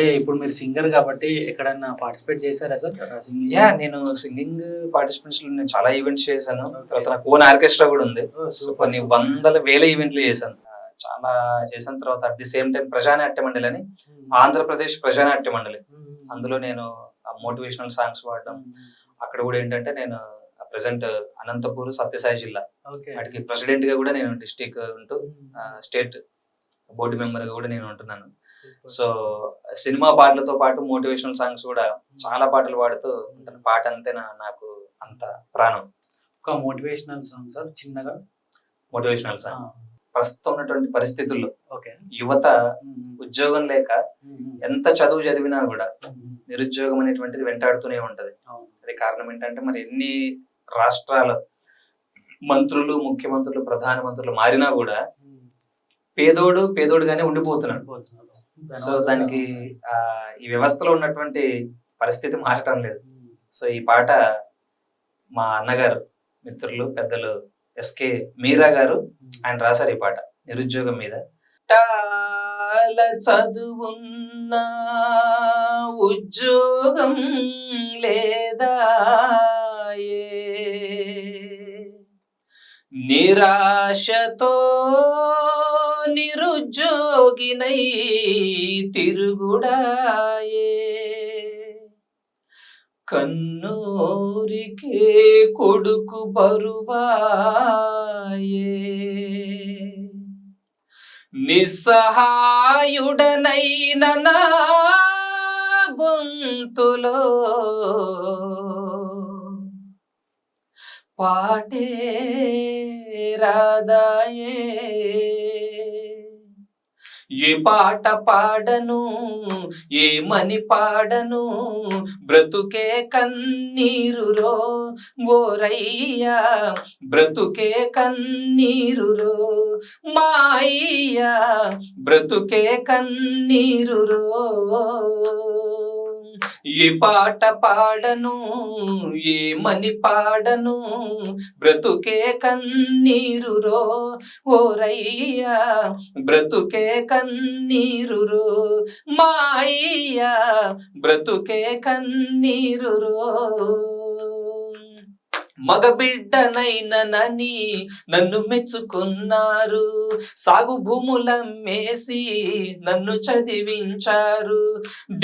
అంటే ఇప్పుడు మీరు సింగర్ కాబట్టి ఎక్కడన్నా పార్టిసిపేట్ చేశారా సార్ సింగింగ్? నేను సింగింగ్ పార్టిసిపెంట్స్ లో నేను చాలా ఈవెంట్స్ చేశాను. తర్వాత నాకు ఓన్ ఆర్కెస్ట్రా కూడా ఉంది. సో కొన్ని వందల వేల ఈవెంట్లు చేశాను. చాలా చేసిన తర్వాత at the same time Prajanatya మండలి అని ఆంధ్రప్రదేశ్ ప్రజానాట్య మండలి, అందులో నేను మోటివేషనల్ సాంగ్స్ వాడడం. అక్కడ కూడా ఏంటంటే నేను ప్రెసెంట్ అనంతపూర్ సత్యసాయి జిల్లా వాటికి ప్రెసిడెంట్ గా కూడా నేను డిస్ట్రిక్ట్ ఉంటూ స్టేట్ బోర్డు మెంబర్ గా కూడా నేను ఉంటున్నాను. సో సినిమా పాటలతో పాటు మోటివేషనల్ సాంగ్స్ కూడా చాలా పాటలు పాడుతూ ఉంటాను. పాట అంతే నాకు అంత ప్రాణం. ఒక మోటివేషనల్ సాంగ్ సార్ చిన్నగా. మోటివేషనల్ సాంగ్ ప్రస్తుతం ఉన్నటువంటి పరిస్థితుల్లో ఓకే. యువత ఉద్యోగం లేక ఎంత చదువు చదివినా కూడా నిరుద్యోగం అనేటువంటిది వెంటాడుతూనే ఉంటది. అది కారణం ఏంటంటే మరి ఎన్ని రాష్ట్రాల మంత్రులు, ముఖ్యమంత్రులు, ప్రధానమంత్రులు మారినా కూడా పేదోడుగానే ఉండిపోతున్నాడు. సో దానికి ఈ వ్యవస్థలో ఉన్నటువంటి పరిస్థితి మారటం లేదు. సో ఈ పాట మా అన్నగారు, మిత్రులు, పెద్దలు ఎస్కే మీరా గారు ఆయన రాశారు ఈ పాట నిరుద్యోగం మీద. చదువున్నా ఉద్యోగం లేదా, నిరాశతో నిరుద్యోగినై తిరుగుడాయే, కన్నూరికే కొడుకు బరువాయే, నిస్సహాయుడనైన నా గొంతులో పాటే రాదాయే, ఏ పాట పాడను ఏమని పాడను, బ్రతుకే కన్నీరురో ఓరయ్యా, బ్రతుకే కన్నీరురో మాయ్యా, బ్రతుకే కన్నీరురో. ఏ పాట పాడను ఏమని పాడను, బ్రతుకే కన్నీరురో ఓరయ్యా, బ్రతుకే కన్నీరురో మాయ్యా, బ్రతుకే కన్నీరురో. మగబిడ్డనైననని నన్ను మెచ్చుకున్నారు, సాగు భూములమ్మేసి నన్ను చదివించారు,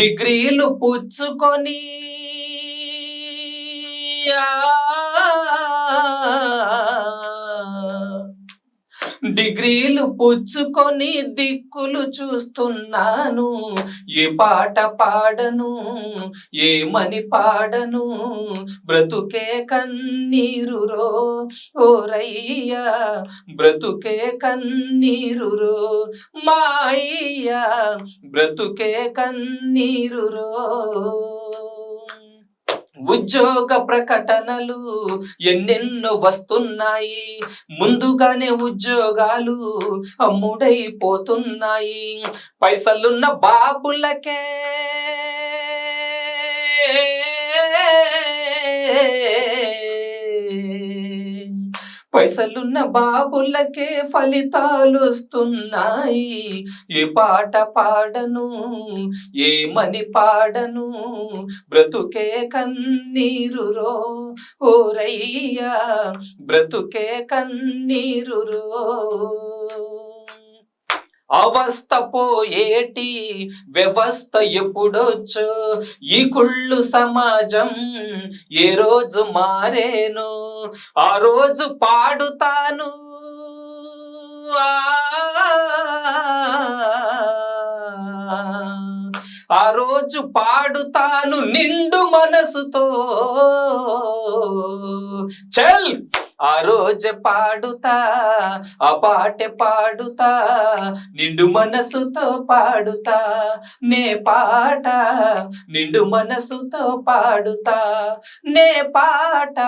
డిగ్రీలు పుచ్చుకొని డిగ్రీలు పుచ్చుకొని దిక్కులు చూస్తున్నాను, ఏ పాట పాడను ఏమని పాడను, బ్రతుకే కన్నీరురో ఓరయ్యా, బ్రతుకే కన్నీరురో మాయ్యా, బ్రతుకే కన్నీరురో. ఉద్యోగ ప్రకటనలు ఎన్నెన్నో వస్తున్నాయి, ముందుగానే ఉద్యోగాలు అమ్ముడైపోతున్నాయి, పైసలున్న బాబులకే పైసలున్న బాబులకే ఫలితాలు వస్తున్నాయి, ఏ పాట పాడను ఏమని పాడను, బ్రతుకే కన్నీరురో ఓరయ్యా, బ్రతుకే కన్నీరురో. అవస్థ పోయేటి వ్యవస్థ ఎప్పుడొచ్చో, ఈ కుళ్ళు సమాజం ఏ రోజు మారేను, ఆ రోజు పాడుతాను ఆ రోజు పాడుతాను నిండు మనసుతో, చల్ ఆ రోజు పాడుతా ఆ పాట పాడుతా, నిండు మనసుతో పాడుతా నే పాట, నిండు మనసుతో పాడుతా నే పాట,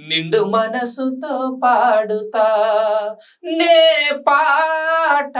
నిండు మనసుతో పాడుతా నే పాట.